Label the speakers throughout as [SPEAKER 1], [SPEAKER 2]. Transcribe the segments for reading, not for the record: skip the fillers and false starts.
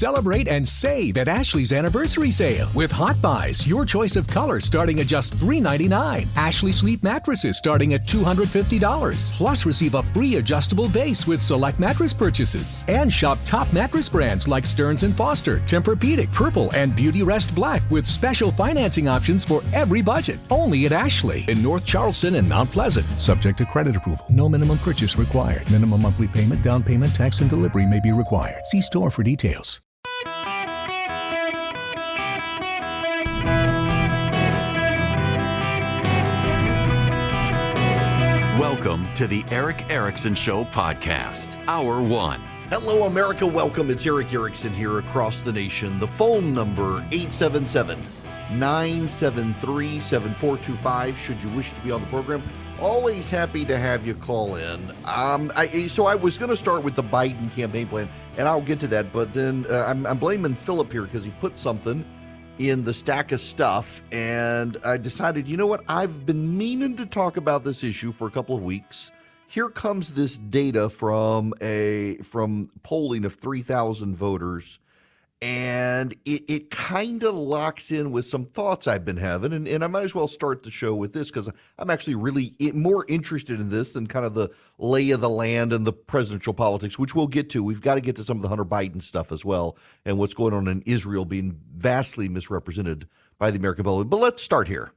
[SPEAKER 1] Celebrate and save at Ashley's anniversary sale. With Hot Buys, your choice of colors starting at just $3.99. Ashley Sleep mattresses starting at $250. Plus, receive a free adjustable base with select mattress purchases. And shop top mattress brands like Stearns & Foster, Tempur-Pedic, Purple, and Beauty Rest Black with special financing options for every budget. Only at Ashley in North Charleston and Mount Pleasant. Subject to credit approval. No minimum purchase required. Minimum monthly payment, down payment, tax, and delivery may be required. See store for details.
[SPEAKER 2] Welcome to the Eric Erickson Show podcast, Hour 1.
[SPEAKER 3] Hello, America. Welcome. It's Eric Erickson here across the nation. The phone number, 877-973-7425, should you wish to be on the program. Always happy to have you call in. So I was going to start with the Biden campaign plan, and I'll get to that, but then I'm blaming Philip here because he put something in the stack of stuff, and I decided, you know what, I've been meaning to talk about this issue for a couple of weeks. Here comes this data from polling of 3,000 voters, and it kind of locks in with some thoughts I've been having, and I might as well start the show with this because I'm actually really more interested in this than kind of the lay of the land and the presidential politics, which we'll get to. We've got to get to some of the Hunter Biden stuff as well and what's going on in Israel being vastly misrepresented by the American public. But let's start here.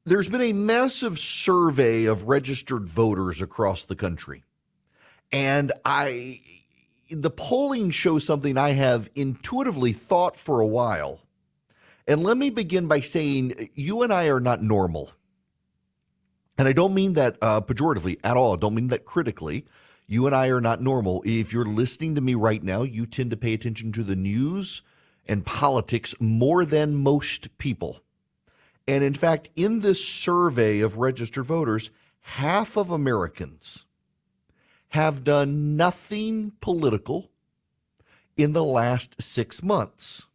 [SPEAKER 3] There's been a massive survey of registered voters across the country, and the polling shows something I have intuitively thought for a while. And let me begin by saying you and I are not normal. And I don't mean that pejoratively at all. I don't mean that critically. You and I are not normal. If you're listening to me right now, you tend to pay attention to the news and politics more than most people. And in fact, in this survey of registered voters, half of Americans have done nothing political in the last 6 months.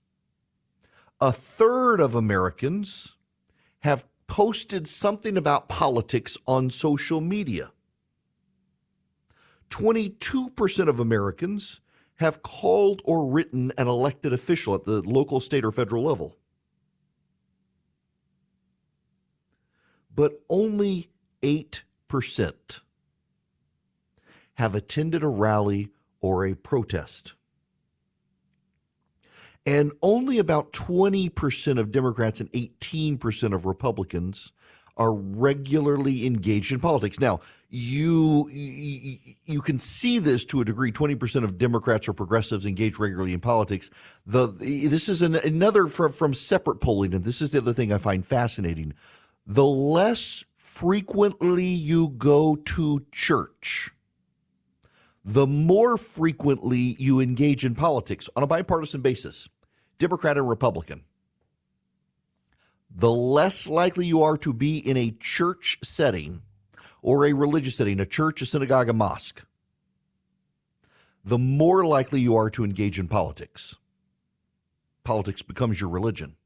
[SPEAKER 3] A third of Americans have posted something about politics on social media. 22% of Americans have called or written an elected official at the local, state, or federal level. But only 8% have attended a rally or a protest. And only about 20% of Democrats and 18% of Republicans are regularly engaged in politics. Now, you can see this to a degree. 20% of Democrats or progressives engage regularly in politics. This is another from separate polling, and this is the other thing I find fascinating. The less frequently you go to church, the more frequently you engage in politics on a bipartisan basis, Democrat and Republican. The less likely you are to be in a church setting or a religious setting, a church, a synagogue, a mosque, the more likely you are to engage in politics. Politics becomes your religion.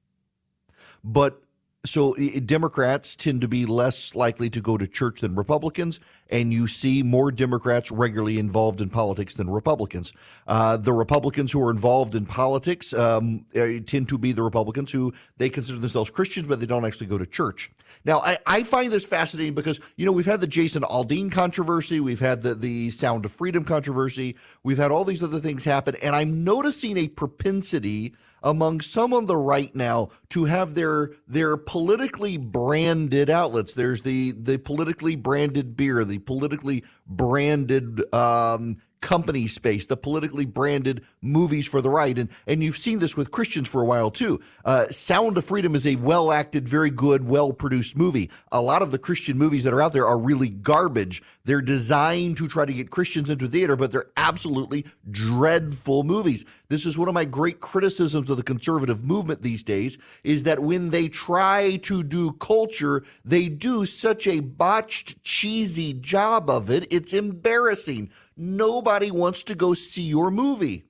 [SPEAKER 3] So Democrats tend to be less likely to go to church than Republicans, and you see more Democrats regularly involved in politics than Republicans. The Republicans who are involved in politics tend to be the Republicans who they consider themselves Christians, but they don't actually go to church. Now, I find this fascinating because, we've had the Jason Aldean controversy. We've had the Sound of Freedom controversy. We've had all these other things happen, and I'm noticing a propensity among some on the right now to have their politically branded outlets. There's the politically branded beer, the politically branded company space, the politically branded movies for the right. And you've seen this with Christians for a while, too. Sound of Freedom is a well-acted, very good, well-produced movie. A lot of the Christian movies that are out there are really garbage. They're designed to try to get Christians into theater, but they're absolutely dreadful movies. This is one of my great criticisms of the conservative movement these days, is that when they try to do culture, they do such a botched, cheesy job of it. It's embarrassing. Nobody wants to go see your movie.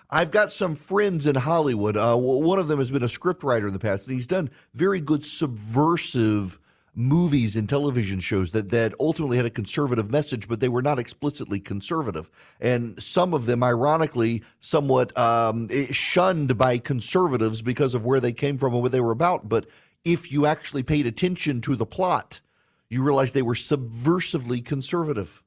[SPEAKER 3] I've got some friends in Hollywood. One of them has been a scriptwriter in the past, and he's done very good subversive movies and television shows that ultimately had a conservative message, but they were not explicitly conservative. And some of them, ironically, somewhat shunned by conservatives because of where they came from and what they were about. But if you actually paid attention to the plot, you realize they were subversively conservative.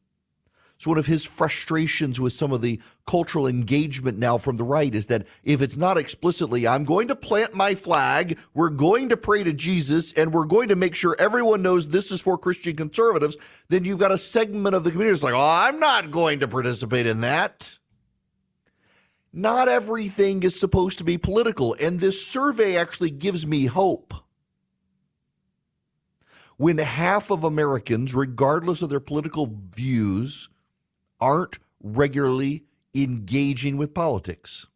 [SPEAKER 3] So one of his frustrations with some of the cultural engagement now from the right is that if it's not explicitly, I'm going to plant my flag, we're going to pray to Jesus, and we're going to make sure everyone knows this is for Christian conservatives, then you've got a segment of the community that's like, oh, I'm not going to participate in that. Not everything is supposed to be political, and this survey actually gives me hope. When half of Americans, regardless of their political views, aren't regularly engaging with politics,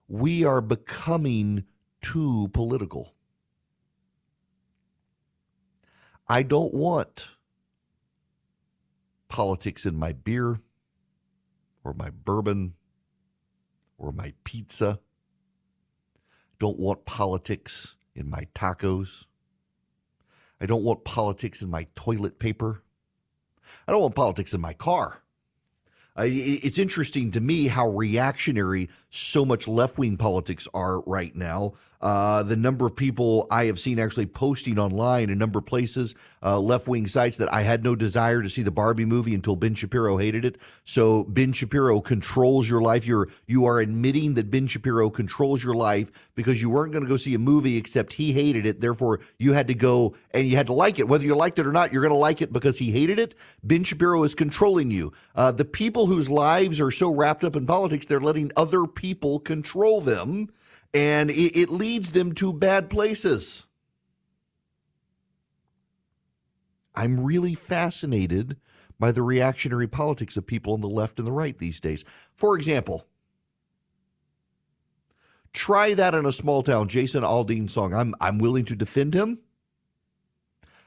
[SPEAKER 3] we are becoming too political. I don't want politics in my beer or my bourbon or my pizza. Don't want politics in my tacos. I don't want politics in my toilet paper. I don't want politics in my car. It's interesting to me how reactionary so much left-wing politics are right now. The number of people I have seen actually posting online in a number of places, left-wing sites, that I had no desire to see the Barbie movie until Ben Shapiro hated it. So Ben Shapiro controls your life. You are admitting that Ben Shapiro controls your life because you weren't going to go see a movie except he hated it. Therefore, you had to go and you had to like it. Whether you liked it or not, you're going to like it because he hated it. Ben Shapiro is controlling you. The people whose lives are so wrapped up in politics, they're letting other people control them. And it leads them to bad places. I'm really fascinated by the reactionary politics of people on the left and the right these days. For example, try that in a small town Jason Aldean song. I'm willing to defend him.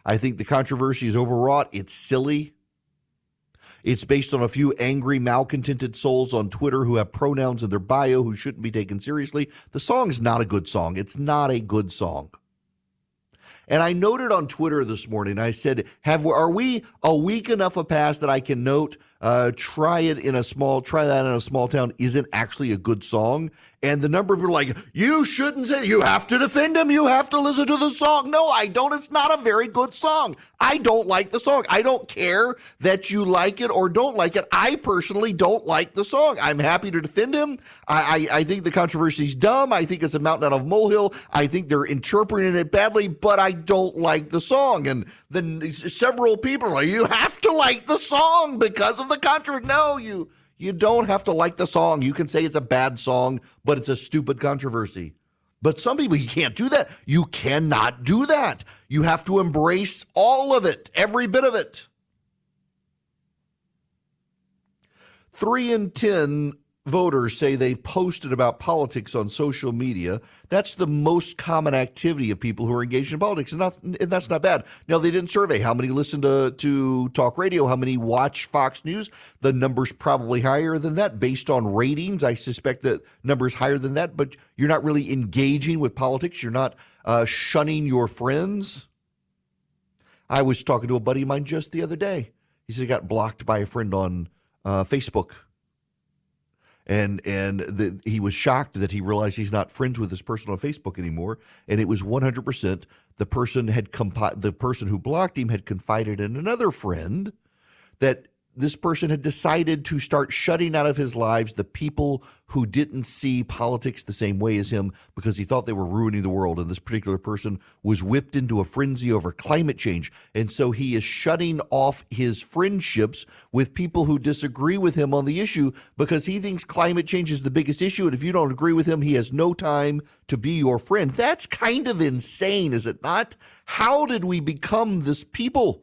[SPEAKER 3] I think the controversy is overwrought. It's silly. It's based on a few angry, malcontented souls on Twitter who have pronouns in their bio who shouldn't be taken seriously. The song's not a good song. It's not a good song. And I noted on Twitter this morning, I said, are we a week enough past that I can note try that in a small town isn't actually a good song? And the number of people are like, you shouldn't say, you have to defend him. You have to listen to the song. No, I don't. It's not a very good song. I don't like the song. I don't care that you like it or don't like it. I personally don't like the song. I'm happy to defend him. I think the controversy is dumb. I think it's a mountain out of molehill. I think they're interpreting it badly, but I don't like the song. And then several people are like, you have to like the song because of the controversy. No, you don't have to like the song. You can say it's a bad song, but it's a stupid controversy. But some people, you can't do that. You cannot do that. You have to embrace all of it, every bit of it. 3 in 10 voters say they've posted about politics on social media. That's the most common activity of people who are engaged in politics, and that's not bad. Now, they didn't survey how many listen to talk radio, how many watch Fox News. The number's probably higher than that. Based on ratings, I suspect that number's higher than that, but you're not really engaging with politics. You're not shunning your friends. I was talking to a buddy of mine just the other day. He said he got blocked by a friend on Facebook. And he was shocked that he realized he's not friends with this person on Facebook anymore. And it was 100% the person who blocked him had confided in another friend that this person had decided to start shutting out of his lives the people who didn't see politics the same way as him because he thought they were ruining the world. And this particular person was whipped into a frenzy over climate change. And so he is shutting off his friendships with people who disagree with him on the issue because he thinks climate change is the biggest issue. And if you don't agree with him, he has no time to be your friend. That's kind of insane, is it not? How did we become this people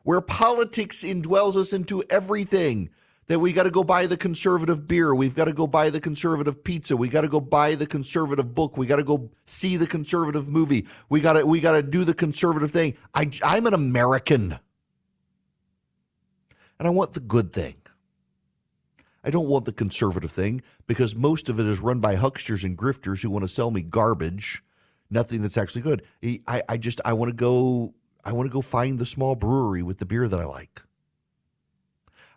[SPEAKER 3] where politics indwells us into everything, that we got to go buy the conservative beer, we've got to go buy the conservative pizza, we got to go buy the conservative book, we got to go see the conservative movie, we got to do the conservative thing. I'm an American, and I want the good thing. I don't want the conservative thing because most of it is run by hucksters and grifters who want to sell me garbage, nothing that's actually good. I want to go find the small brewery with the beer that I like.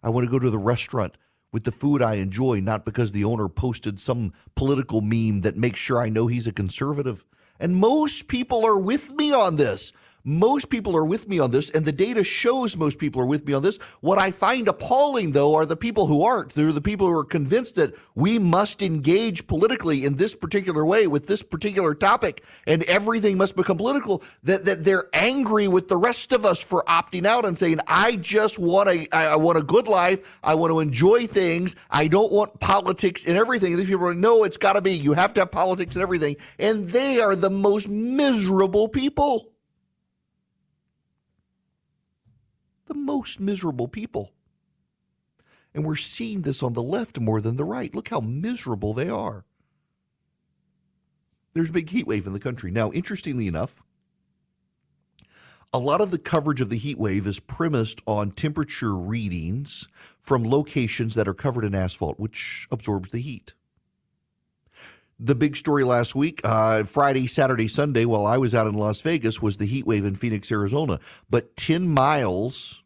[SPEAKER 3] I want to go to the restaurant with the food I enjoy, not because the owner posted some political meme that makes sure I know he's a conservative. And most people are with me on this. Most people are with me on this, and the data shows most people are with me on this. What I find appalling, though, are the people who aren't. They're the people who are convinced that we must engage politically in this particular way with this particular topic, and everything must become political, that they're angry with the rest of us for opting out and saying, I just want I want a good life. I want to enjoy things. I don't want politics and everything. And these people are like, no, it's got to be. You have to have politics and everything. And they are the most miserable people. The most miserable people. And we're seeing this on the left more than the right. Look how miserable they are. There's a big heat wave in the country. Now, interestingly enough, a lot of the coverage of the heat wave is premised on temperature readings from locations that are covered in asphalt, which absorbs the heat. The big story last week, Friday, Saturday, Sunday, while I was out in Las Vegas, was the heat wave in Phoenix, Arizona. But 10 miles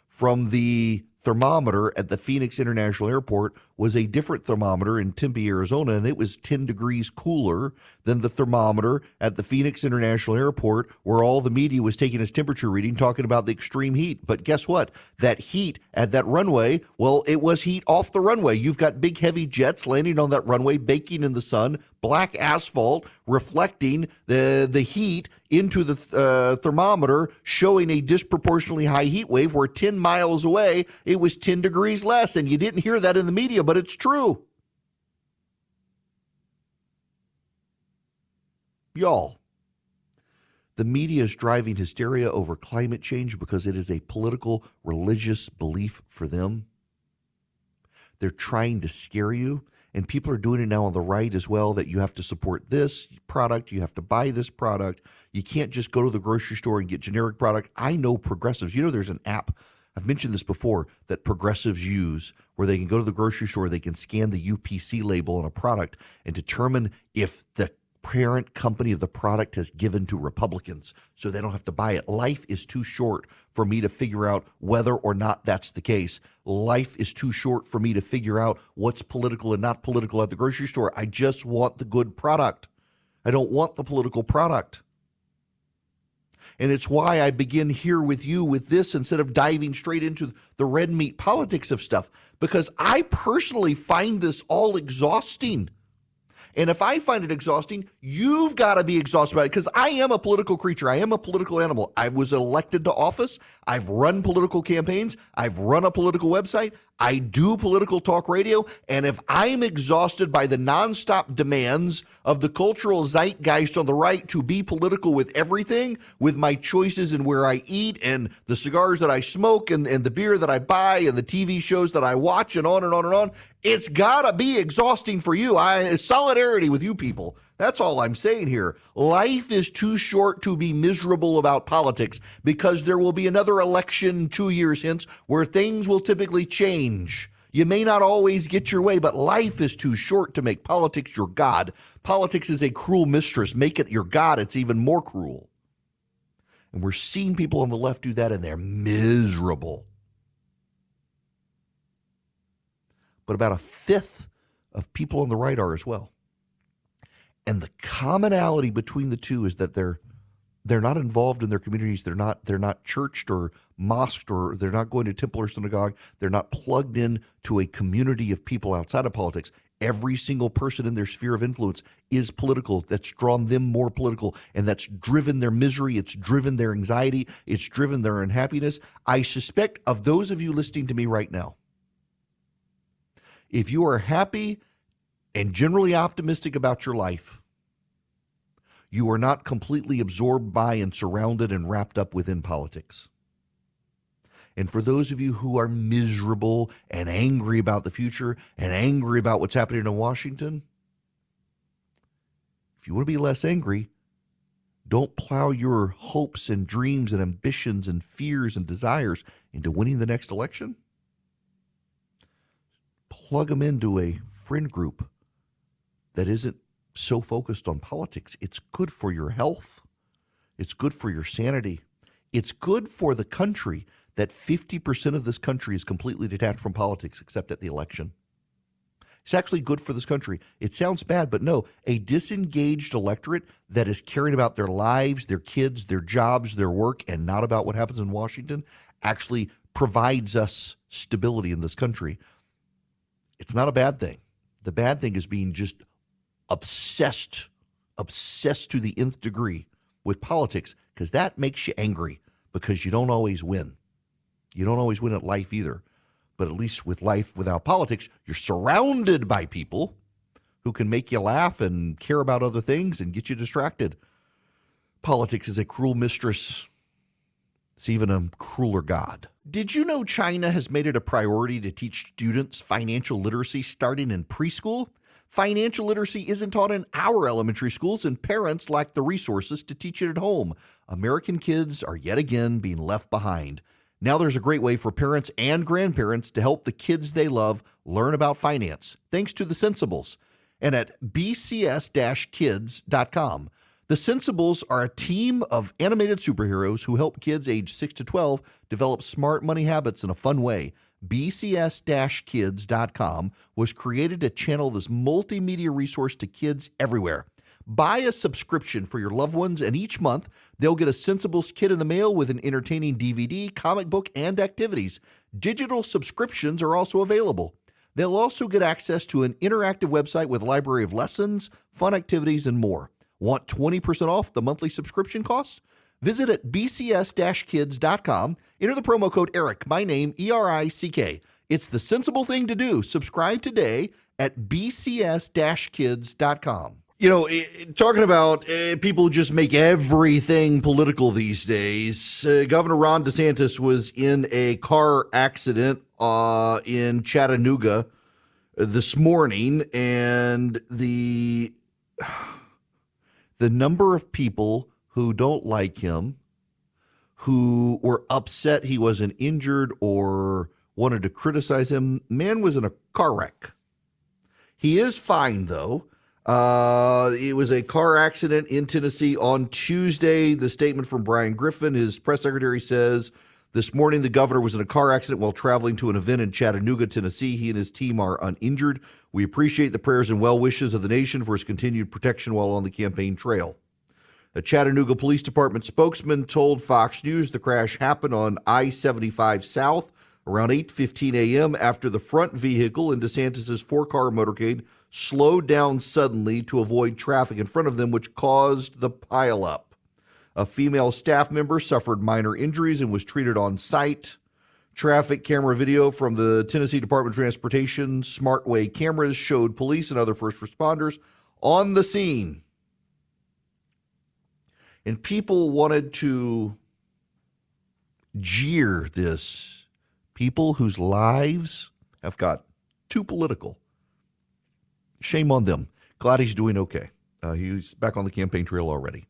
[SPEAKER 3] from the thermometer at the Phoenix International Airport was a different thermometer in Tempe, Arizona, and it was 10 degrees cooler than the thermometer at the Phoenix International Airport, where all the media was taking its temperature reading, talking about the extreme heat. But guess what? That heat at that runway, well, it was heat off the runway. You've got big, heavy jets landing on that runway, baking in the sun, black asphalt reflecting the heat into the thermometer, showing a disproportionately high heat wave where 10 miles away, it was 10 degrees less. And you didn't hear that in the media, but it's true. Y'all, the media is driving hysteria over climate change because it is a political, religious belief for them. They're trying to scare you. And people are doing it now on the right as well, that you have to support this product, you have to buy this product. You can't just go to the grocery store and get generic product. I know progressives. You know, there's an app, I've mentioned this before, that progressives use where they can go to the grocery store, they can scan the UPC label on a product and determine if the parent company of the product has given to Republicans, so they don't have to buy it. Life is too short for me to figure out whether or not that's the case. Life is too short for me to figure out what's political and not political at the grocery store. I just want the good product. I don't want the political product. And it's why I begin here with you with this instead of diving straight into the red meat politics of stuff, because I personally find this all exhausting. And if I find it exhausting, you've got to be exhausted by it, because I am a political creature. I am a political animal. I was elected to office. I've run political campaigns. I've run a political website. I do political talk radio. And if I'm exhausted by the nonstop demands of the cultural zeitgeist on the right to be political with everything, with my choices and where I eat and the cigars that I smoke and the beer that I buy and the TV shows that I watch and on and on and on, it's got to be exhausting for you. Solidarity with you people. That's all I'm saying here. Life is too short to be miserable about politics, because there will be another election 2 years hence where things will typically change. You may not always get your way, but life is too short to make politics your God. Politics is a cruel mistress. Make it your God, it's even more cruel. And we're seeing people on the left do that, and they're miserable. But about a fifth of people on the right are as well. And the commonality between the two is that they're not involved in their communities. They're not churched or mosqued, or they're not going to temple or synagogue. They're not plugged in to a community of people outside of politics. Every single person in their sphere of influence is political. That's drawn them more political, and that's driven their misery. It's driven their anxiety. It's driven their unhappiness. I suspect of those of you listening to me right now, if you are happy and generally optimistic about your life, you are not completely absorbed by and surrounded and wrapped up within politics. And for those of you who are miserable and angry about the future and angry about what's happening in Washington, if you want to be less angry, don't plow your hopes and dreams and ambitions and fears and desires into winning the next election. Plug them into a friend group that isn't so focused on politics. It's good for your health. It's good for your sanity. It's good for the country that 50% of this country is completely detached from politics except at the election. It's actually good for this country. It sounds bad, but no, a disengaged electorate that is caring about their lives, their kids, their jobs, their work, and not about what happens in Washington actually provides us stability in this country. It's not a bad thing. The bad thing is being just obsessed to the nth degree with politics, because that makes you angry because you don't always win. You don't always win at life either. But at least with life without politics, you're surrounded by people who can make you laugh and care about other things and get you distracted. Politics is a cruel mistress. It's even a crueler god. Did you know China has made it a priority to teach students financial literacy starting in preschool? Financial literacy isn't taught in our elementary schools, and parents lack the resources to teach it at home. American kids are yet again being left behind. Now there's a great way for parents and grandparents to help the kids they love learn about finance, thanks to the Sensibles. And at bcs-kids.com. The Sensibles are a team of animated superheroes who help kids age 6 to 12 develop smart money habits in a fun way. bcs-kids.com was created to channel this multimedia resource to kids everywhere. Buy a subscription for your loved ones, and each month they'll get a Sensibles kit in the mail with an entertaining DVD, comic book, and activities. Digital subscriptions are also available. They'll also get access to an interactive website with a library of lessons, fun activities, and more. Want 20% off the monthly subscription costs? Visit at bcs-kids.com. Enter the promo code ERIC, my name, ERICK. It's the sensible thing to do. Subscribe today at bcs-kids.com. You know, talking about people who just make everything political these days, Governor Ron DeSantis was in a car accident in Chattanooga this morning, and the number of people who don't like him, who were upset he wasn't injured or wanted to criticize him, man was in a car wreck. He is fine, though. It was a car accident in Tennessee on Tuesday. The statement from Brian Griffin, his press secretary, says, this morning the governor was in a car accident while traveling to an event in Chattanooga, Tennessee. He and his team are uninjured. We appreciate the prayers and well wishes of the nation for his continued protection while on the campaign trail. A Chattanooga Police Department spokesman told Fox News the crash happened on I-75 South around 8:15 a.m. after the front vehicle in DeSantis' four-car motorcade slowed down suddenly to avoid traffic in front of them, which caused the pileup. A female staff member suffered minor injuries and was treated on site. Traffic camera video from the Tennessee Department of Transportation SmartWay cameras showed police and other first responders on the scene. And people wanted to jeer this. People whose lives have got too political. Shame on them. Glad he's doing okay. He's back on the campaign trail already.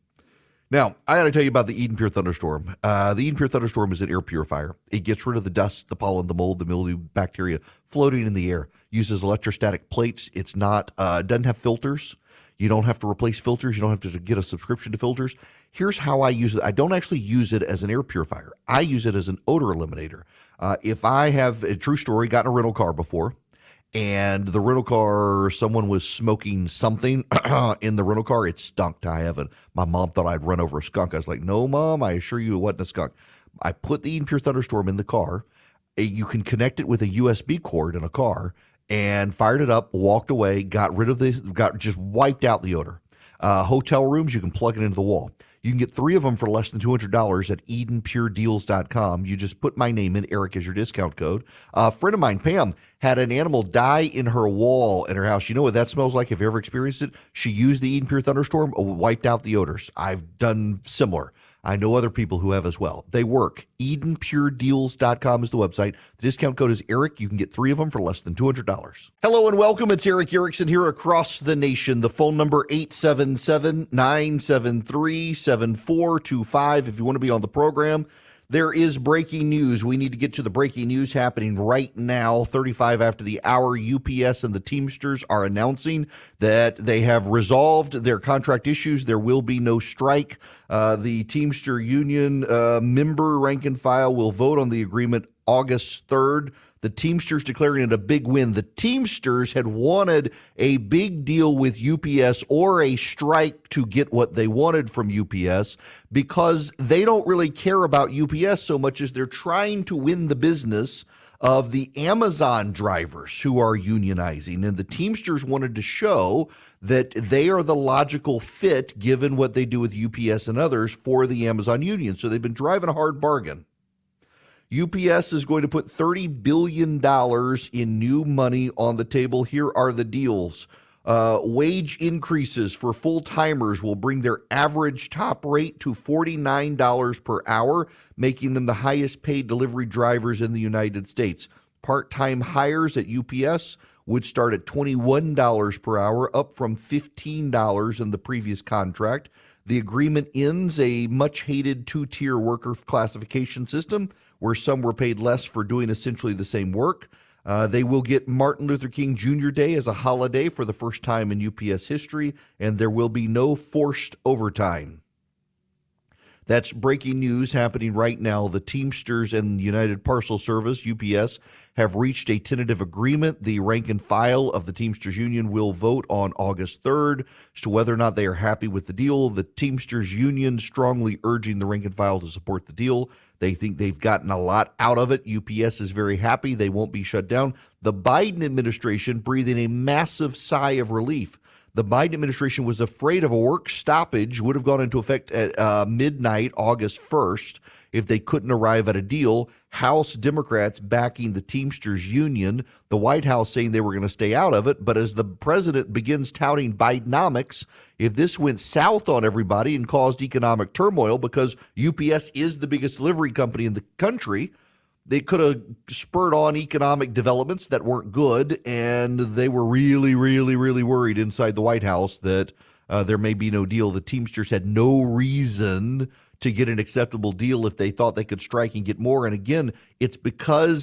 [SPEAKER 3] Now, I got to tell you about the Eden Pure Thunderstorm. The Eden Pure Thunderstorm is an air purifier. It gets rid of the dust, the pollen, the mold, the mildew, bacteria floating in the air. Uses electrostatic plates. It's not, doesn't have filters. You don't have to replace filters. You don't have to get a subscription to filters. Here's how I use it. I don't actually use it as an air purifier. I use it as an odor eliminator. If I have, a true story, gotten a rental car before, and the rental car, someone was smoking something in the rental car, it stunk to high heaven. My mom thought I'd run over a skunk. I was like, no, Mom, I assure you it wasn't a skunk. I put the Eden Pure Thunderstorm in the car. You can connect it with a USB cord in a car, and fired it up, walked away, got rid of just wiped out the odor. Hotel rooms, you can plug it into the wall. You can get 3 of them for less than $200 at EdenPureDeals.com. You just put my name in, Eric, as your discount code. A friend of mine, Pam, had an animal die in her wall in her house. You know what that smells like if you ever experienced it? She used the Eden Pure Thunderstorm, wiped out the odors. I've done similar. I know other people who have as well. They work. EdenPureDeals.com is the website. The discount code is Eric. You can get 3 of them for less than $200. Hello and welcome. It's Eric Erickson here across the nation. The phone number 877-973-7425. If you want to be on the program, There is breaking news. We need to get to the breaking news happening right now. 35 after the hour, UPS and the Teamsters are announcing that they have resolved their contract issues. There will be no strike. The Teamster Union member rank and file will vote on the agreement August 3rd. The Teamsters declaring it a big win. The Teamsters had wanted a big deal with UPS or a strike to get what they wanted from UPS because they don't really care about UPS so much as they're trying to win the business of the Amazon drivers who are unionizing. And the Teamsters wanted to show that they are the logical fit, given what they do with UPS and others, for the Amazon union. So they've been driving a hard bargain. UPS is going to put $30 billion in new money on the table. Here are the deals. Wage increases for full-timers will bring their average top rate to $49 per hour, making them the highest paid delivery drivers in the United States. Part-time hires at UPS would start at $21 per hour, up from $15 in the previous contract. The agreement ends a much-hated two-tier worker classification system where some were paid less for doing essentially the same work. They will get Martin Luther King Jr. Day as a holiday for the first time in UPS history, and there will be no forced overtime. That's breaking news happening right now. The Teamsters and United Parcel Service, UPS, have reached a tentative agreement. The rank and file of the Teamsters Union will vote on August 3rd as to whether or not they are happy with the deal. The Teamsters Union strongly urging the rank and file to support the deal. They think they've gotten a lot out of it. UPS is very happy. They won't be shut down. The Biden administration breathing a massive sigh of relief. The Biden administration was afraid of a work stoppage would have gone into effect at midnight, August 1st, if they couldn't arrive at a deal. House Democrats backing the Teamsters Union, the White House saying they were going to stay out of it. But as the president begins touting Bidenomics, if this went south on everybody and caused economic turmoil because UPS is the biggest delivery company in the country, they could have spurred on economic developments that weren't good, and they were really, really, really worried inside the White House that there may be no deal. The Teamsters had no reason to get an acceptable deal if they thought they could strike and get more. And again, it's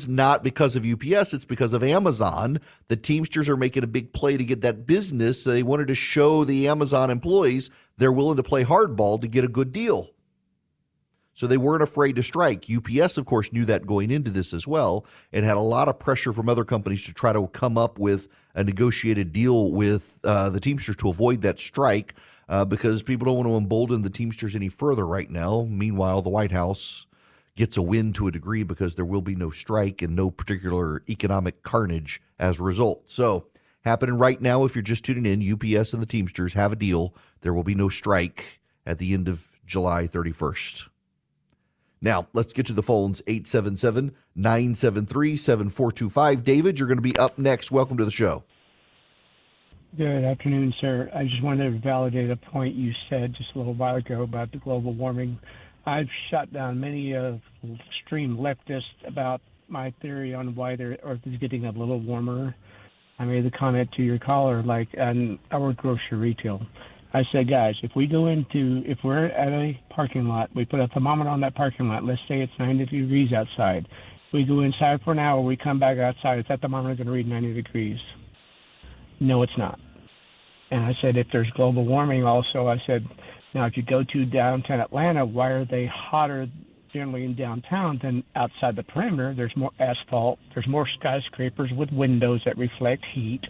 [SPEAKER 3] not because of UPS, it's because of Amazon. The Teamsters are making a big play to get that business. So they wanted to show the Amazon employees they're willing to play hardball to get a good deal. So they weren't afraid to strike. UPS, of course, knew that going into this as well and had a lot of pressure from other companies to try to come up with a negotiated deal with the Teamsters to avoid that strike because people don't want to embolden the Teamsters any further right now. Meanwhile, the White House gets a win to a degree because there will be no strike and no particular economic carnage as a result. So happening right now, if you're just tuning in, UPS and the Teamsters have a deal. There will be no strike at the end of July 31st. Now, let's get to the phones, 877-973-7425. David, you're going to be up next. Welcome to the show.
[SPEAKER 4] Good afternoon, sir. I just wanted to validate a point you said just a little while ago about the global warming. I've shot down many extreme leftists about my theory on why the Earth is getting a little warmer. I made the comment to your caller, like, our grocery retail. I said, guys, if we're at a parking lot, we put a thermometer on that parking lot, let's say it's 90 degrees outside. We go inside for an hour, we come back outside, is that thermometer going to read 90 degrees? No, it's not. And I said, if there's global warming also, I said, now if you go to downtown Atlanta, why are they hotter generally in downtown than outside the perimeter? There's more asphalt, there's more skyscrapers with windows that reflect heat,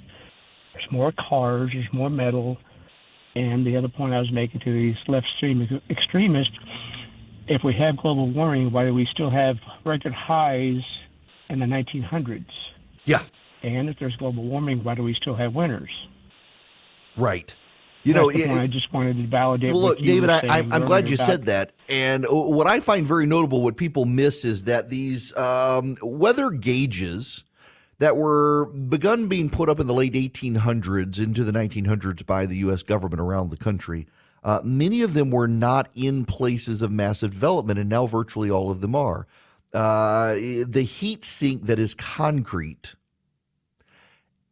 [SPEAKER 4] there's more cars, there's more metal. And the other point I was making to these left extremists, if we have global warming, why do we still have record highs in the 1900s?
[SPEAKER 3] Yeah.
[SPEAKER 4] And if there's global warming, why do we still have winters?
[SPEAKER 3] Right.
[SPEAKER 4] I just wanted to validate.
[SPEAKER 3] Well, look, David, I'm glad you said
[SPEAKER 4] that.
[SPEAKER 3] And what I find very notable, what people miss is that these weather gauges that were begun being put up in the late 1800s into the 1900s by the U.S. government around the country, many of them were not in places of massive development, and now virtually all of them are. The heat sink that is concrete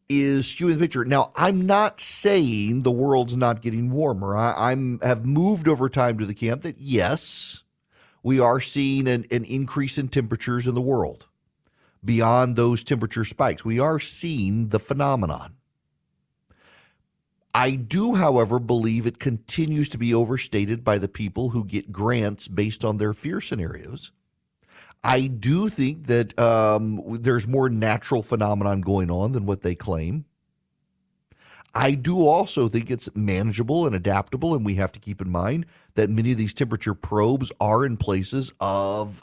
[SPEAKER 3] is skewing the picture. Now, I'm not saying the world's not getting warmer. I have moved over time to the camp that, yes, we are seeing an increase in temperatures in the world. Beyond those temperature spikes, we are seeing the phenomenon. I do, however, believe it continues to be overstated by the people who get grants based on their fear scenarios. I do think that there's more natural phenomenon going on than what they claim. I do also think it's manageable and adaptable, and we have to keep in mind that many of these temperature probes are in places of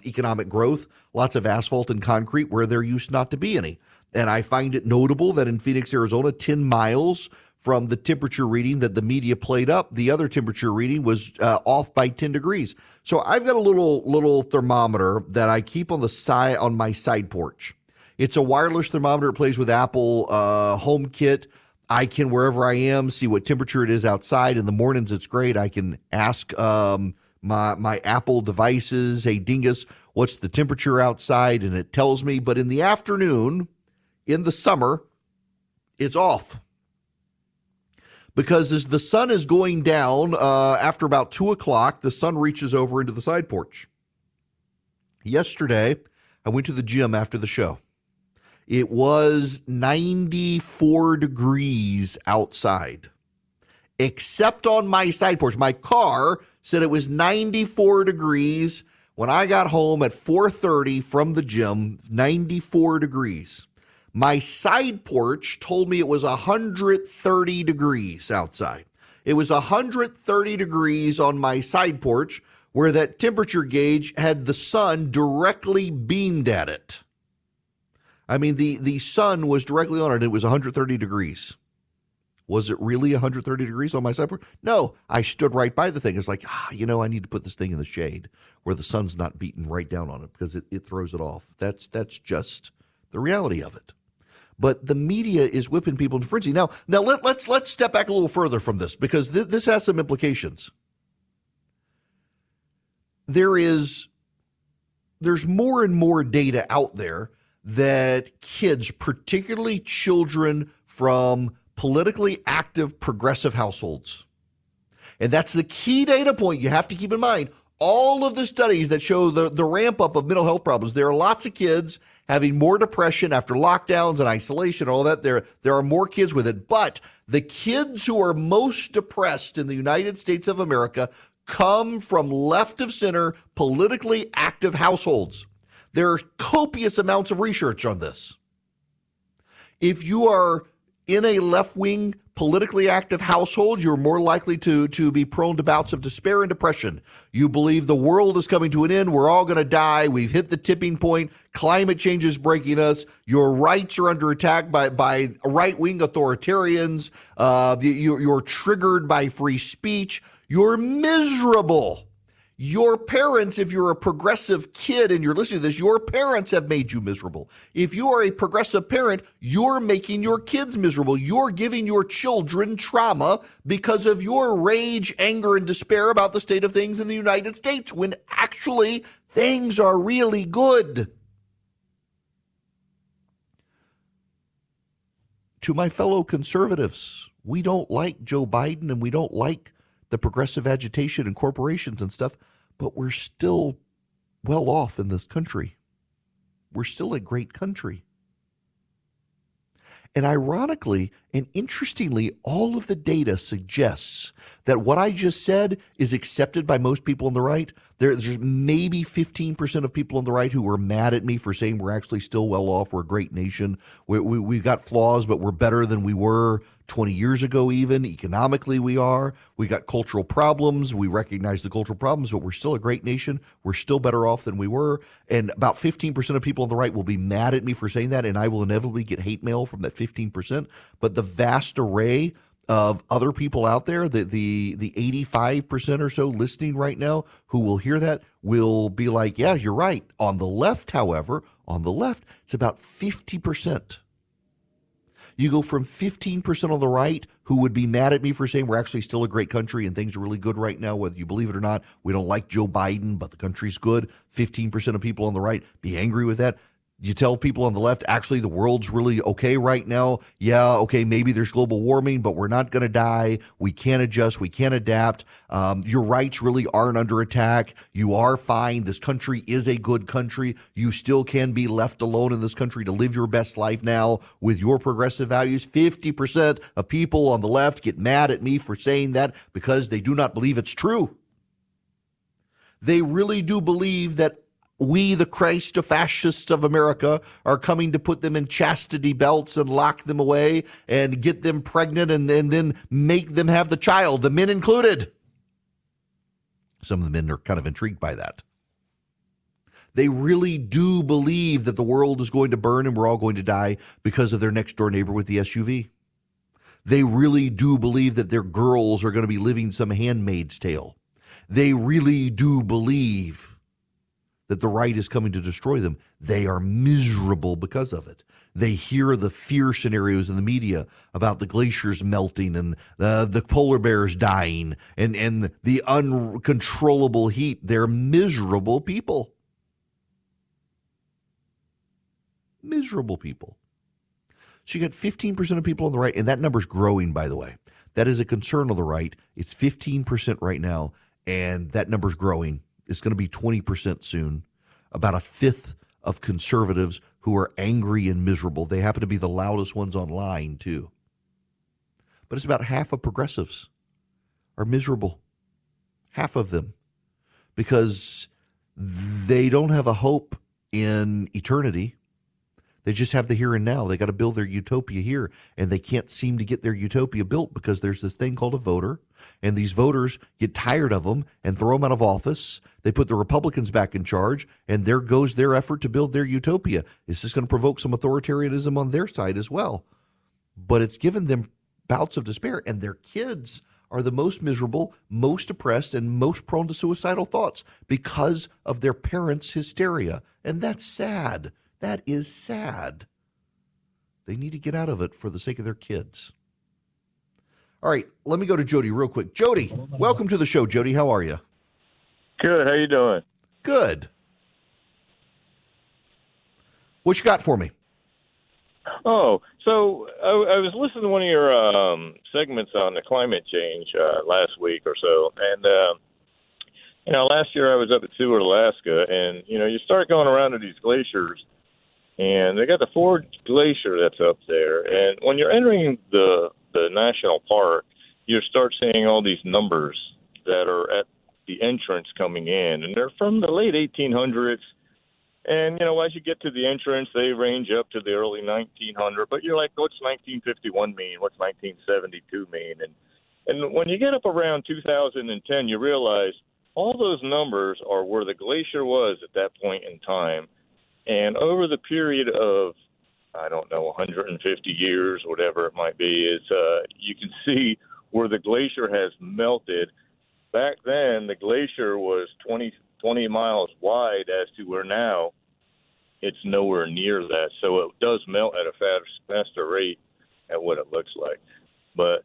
[SPEAKER 3] economic growth, lots of asphalt and concrete where there used not to be any. And I find it notable that in Phoenix, Arizona, 10 miles from the temperature reading that the media played up, the other temperature reading was off by 10 degrees. So I've got a little thermometer that I keep on the side on my side porch. It's a wireless thermometer. It plays with Apple HomeKit. I can, wherever I am, see what temperature it is outside. In the mornings, it's great. I can ask my Apple devices, hey, Dingus, what's the temperature outside? And it tells me. But in the afternoon, in the summer, it's off. Because as the sun is going down, after about 2 o'clock, the sun reaches over into the side porch. Yesterday, I went to the gym after the show. It was 94 degrees outside, except on my side porch. My car said it was 94 degrees. When I got home at 4:30 from the gym, 94 degrees. My side porch told me it was 130 degrees outside. It was 130 degrees on my side porch where that temperature gauge had the sun directly beamed at it. I mean, the sun was directly on it. It was 130 degrees. Was it really 130 degrees on my side porch? No, I stood right by the thing. It's like, I need to put this thing in the shade where the sun's not beating right down on it because it throws it off. That's just the reality of it. But the media is whipping people into frenzy. Now let's step back a little further from this because this has some implications. There's more and more data out there that kids, particularly children from politically active progressive households, and that's the key data point you have to keep in mind. All of the studies that show the ramp up of mental health problems, there are lots of kids having more depression after lockdowns and isolation, all that. There are more kids with it. But the kids who are most depressed in the United States of America come from left of center, politically active households. There are copious amounts of research on this. If you are in a left-wing, politically active household, you're more likely to be prone to bouts of despair and depression. You believe the world is coming to an end. We're all going to die. We've hit the tipping point. Climate change is breaking us. Your rights are under attack by right-wing authoritarians. You're triggered by free speech. You're miserable. Your parents, if you're a progressive kid and you're listening to this, your parents have made you miserable. If you are a progressive parent, you're making your kids miserable. You're giving your children trauma because of your rage, anger, and despair about the state of things in the United States when actually things are really good. To my fellow conservatives, we don't like Joe Biden and we don't like the progressive agitation and corporations and stuff, but we're still well off in this country. We're still a great country. And ironically and interestingly, all of the data suggests that what I just said is accepted by most people on the right. There's maybe 15% of people on the right who are mad at me for saying we're actually still well off. We're a great nation. We've got flaws, but we're better than we were 20 years ago even. Economically, we are. We got cultural problems. We recognize the cultural problems, but we're still a great nation. We're still better off than we were. And about 15% of people on the right will be mad at me for saying that, and I will inevitably get hate mail from that 15%. But the vast array of other people out there, the 85% or so listening right now who will hear that will be like, yeah, you're right. On the left, however, it's about 50%. You go from 15% on the right who would be mad at me for saying we're actually still a great country and things are really good right now, whether you believe it or not. We don't like Joe Biden, but the country's good. 15% of people on the right be angry with that. You tell people on the left, actually, the world's really okay right now. Yeah, okay, maybe there's global warming, but we're not going to die. We can't adjust. We can't adapt. Your rights really aren't under attack. You are fine. This country is a good country. You still can be left alone in this country to live your best life now with your progressive values. 50% of people on the left get mad at me for saying that because they do not believe it's true. They really do believe that we, the Christo-fascists of America, are coming to put them in chastity belts and lock them away and get them pregnant and then make them have the child, the men included. Some of the men are kind of intrigued by that. They really do believe that the world is going to burn and we're all going to die because of their next door neighbor with the SUV. They really do believe that their girls are going to be living some Handmaid's Tale. They really do believe that the right is coming to destroy them. They are miserable because of it. They hear the fear scenarios in the media about the glaciers melting and the polar bears dying and the uncontrollable heat. They're miserable people. Miserable people. So you got 15% of people on the right, and that number's growing, by the way. That is a concern on the right. It's 15% right now, and that number's growing. It's going to be 20% soon. About a fifth of conservatives who are angry and miserable. They happen to be the loudest ones online, too. But it's about half of progressives are miserable. Half of them. Because they don't have a hope in eternity. They just have the here and now. They got to build their utopia here, and they can't seem to get their utopia built because there's this thing called a voter, and these voters get tired of them and throw them out of office. They put the Republicans back in charge, and there goes their effort to build their utopia. Is this going to provoke some authoritarianism on their side as well? But it's given them bouts of despair, and their kids are the most miserable, most depressed, and most prone to suicidal thoughts because of their parents' hysteria. And that's sad. That is sad. They need to get out of it for the sake of their kids. All right, let me go to Jody real quick. Jody, welcome to the show. Jody, how are you?
[SPEAKER 5] Good. How you doing?
[SPEAKER 3] Good. What you got for me?
[SPEAKER 5] Oh, so I was listening to one of your segments on the climate change last week or so, and last year I was up at Seward, Alaska, and you start going around to these glaciers, and they got the Ford Glacier that's up there, and when you're entering the national park, you start seeing all these numbers that are at the entrance coming in, and they're from the late 1800s. And, as you get to the entrance, they range up to the early 1900s. But you're like, what's 1951 mean? What's 1972 mean? And when you get up around 2010, you realize all those numbers are where the glacier was at that point in time. And over the period of, 150 years, whatever it might be, is you can see where the glacier has melted. Back then, the glacier was 20 miles wide as to where now it's nowhere near that. So it does melt at a faster rate at what it looks like. But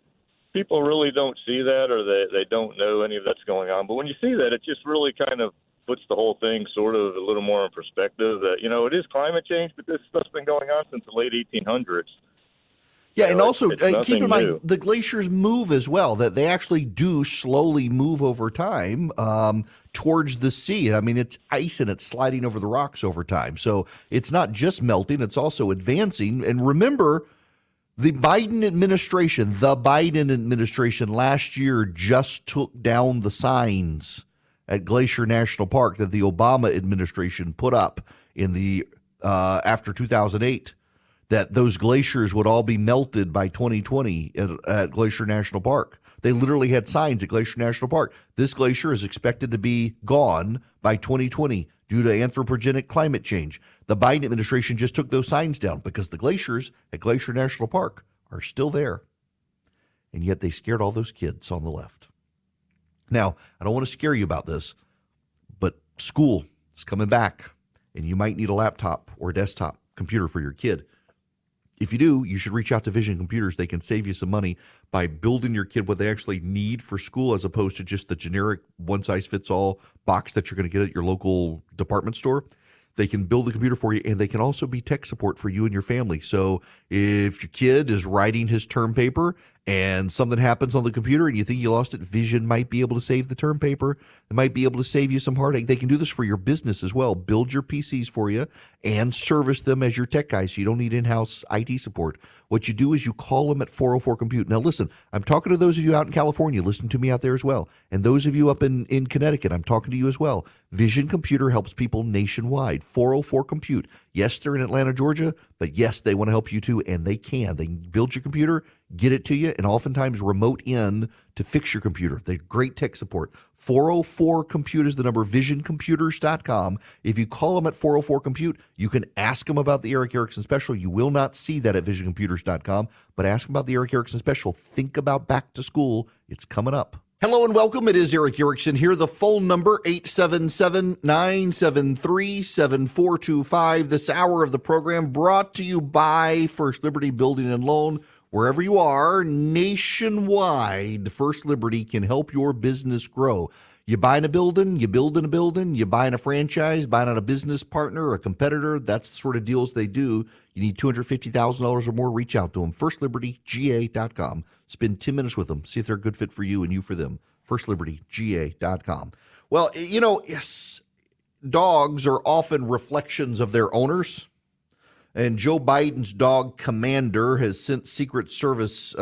[SPEAKER 5] people really don't see that, or they don't know any of that's going on. But when you see that, it just really kind of puts the whole thing sort of a little more in perspective that, it is climate change, but this stuff's been going on since the late 1800s.
[SPEAKER 3] Yeah, and also keep in mind,
[SPEAKER 5] new.
[SPEAKER 3] the glaciers move as well, that they actually do slowly move over time towards the sea. I mean, it's ice and it's sliding over the rocks over time. So it's not just melting, it's also advancing. And remember, the Biden administration last year just took down the signs at Glacier National Park that the Obama administration put up in the after 2008. That those glaciers would all be melted by 2020 at Glacier National Park. They literally had signs at Glacier National Park. This glacier is expected to be gone by 2020 due to anthropogenic climate change. The Biden administration just took those signs down because the glaciers at Glacier National Park are still there. And yet they scared all those kids on the left. Now, I don't want to scare you about this, but school is coming back, and you might need a laptop or a desktop computer for your kid. If you do, you should reach out to Vision Computers. They can save you some money by building your kid what they actually need for school as opposed to just the generic one-size-fits-all box that you're going to get at your local department store. They can build the computer for you, and they can also be tech support for you and your family. So if your kid is writing his term paper and something happens on the computer and you think you lost it, Vision might be able to save the term paper. They might be able to save you some heartache. They can do this for your business as well. Build your PCs for you and service them as your tech guy, so you don't need in-house IT support. What you do is you call them at 404-COMPUTE. Now, listen, I'm talking to those of you out in California. Listen to me out there as well. And those of you up in Connecticut, I'm talking to you as well. Vision Computer helps people nationwide. 404-COMPUTE. Yes, they're in Atlanta, Georgia, but yes, they want to help you too, and they can. They can build your computer, get it to you, and oftentimes remote in to fix your computer. They're great tech support. 404-COMPUTE is the number, visioncomputers.com. If you call them at 404-COMPUTE, you can ask them about the Eric Erickson special. You will not see that at visioncomputers.com, but ask them about the Eric Erickson special. Think about back to school. It's coming up. Hello and welcome. It is Eric Erickson here. The phone number, 877-973-7425. This hour of the program brought to you by First Liberty Building and Loan. Wherever you are, nationwide, First Liberty can help your business grow. You buying a building, you building a building, you buying a franchise, buying out a business partner, a competitor, that's the sort of deals they do. You need $250,000 or more, reach out to them. FirstLibertyGA.com. Spend 10 minutes with them. See if they're a good fit for you and you for them. FirstLibertyGA.com. Well, you know, yes, dogs are often reflections of their owners. And Joe Biden's dog Commander has sent Secret Service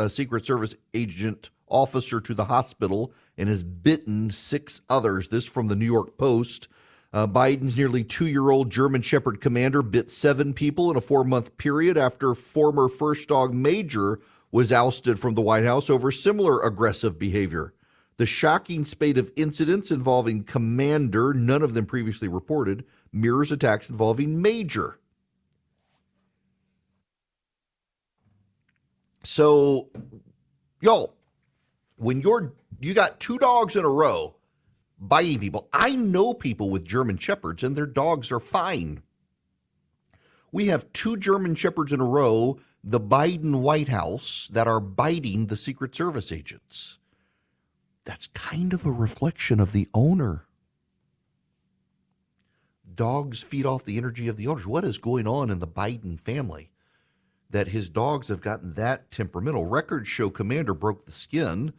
[SPEAKER 3] agent officer to the hospital and has bitten 6 others. This from the New York Post. Biden's nearly 2-year-old German Shepherd Commander bit 7 people in a 4-month period after former first dog Major was ousted from the White House over similar aggressive behavior. The shocking spate of incidents involving Commander, none of them previously reported, mirrors attacks involving Major. So, y'all, when you got 2 dogs in a row biting people, I know people with German Shepherds and their dogs are fine. We have 2 German Shepherds in a row, the Biden White House, that are biting the Secret Service agents. That's kind of a reflection of the owner. Dogs feed off the energy of the owners. What is going on in the Biden family that his dogs have gotten that temperamental? Records show Commander broke the skin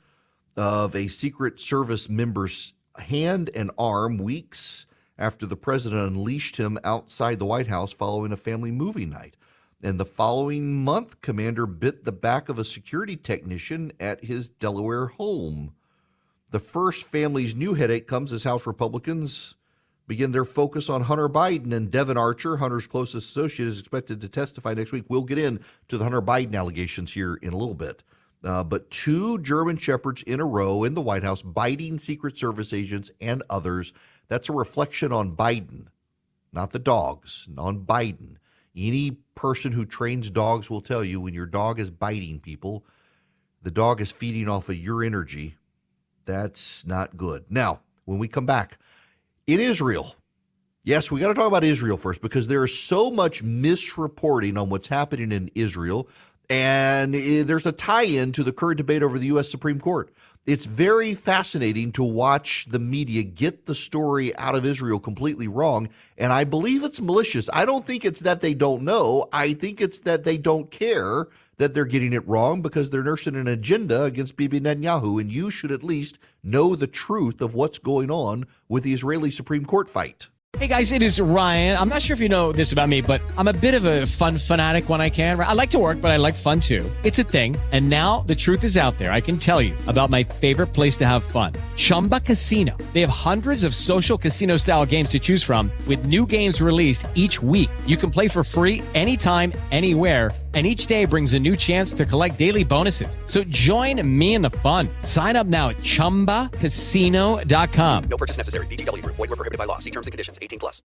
[SPEAKER 3] of a Secret Service member's hand and arm weeks after the president unleashed him outside the White House following a family movie night. And the following month, Commander bit the back of a security technician at his Delaware home. The first family's new headache comes as House Republicans begin their focus on Hunter Biden, and Devin Archer, Hunter's closest associate, is expected to testify next week. We'll get into the Hunter Biden allegations here in a little bit. But 2 German Shepherds in a row in the White House biting Secret Service agents and others. That's a reflection on Biden, not the dogs, on Biden. Any person who trains dogs will tell you when your dog is biting people, the dog is feeding off of your energy. That's not good. Now, when we come back, in Israel, yes, we got to talk about Israel first because there is so much misreporting on what's happening in Israel, and there's a tie-in to the current debate over the U.S. Supreme Court. It's very fascinating to watch the media get the story out of Israel completely wrong, and I believe it's malicious. I don't think it's that they don't know. I think it's that they don't care that they're getting it wrong because they're nursing an agenda against Bibi Netanyahu, and you should at least know the truth of what's going on with the Israeli Supreme Court fight.
[SPEAKER 6] Hey guys, it is Ryan. I'm not sure if you know this about me, but I'm a bit of a fun fanatic when I can. I like to work, but I like fun too. It's a thing. And now the truth is out there. I can tell you about my favorite place to have fun. Chumba Casino. They have hundreds of social casino style games to choose from with new games released each week. You can play for free anytime, anywhere. And each day brings a new chance to collect daily bonuses. So join me in the fun. Sign up now at ChumbaCasino.com.
[SPEAKER 7] No purchase necessary. VGW Group. Void where prohibited by law. See terms and conditions. 18+.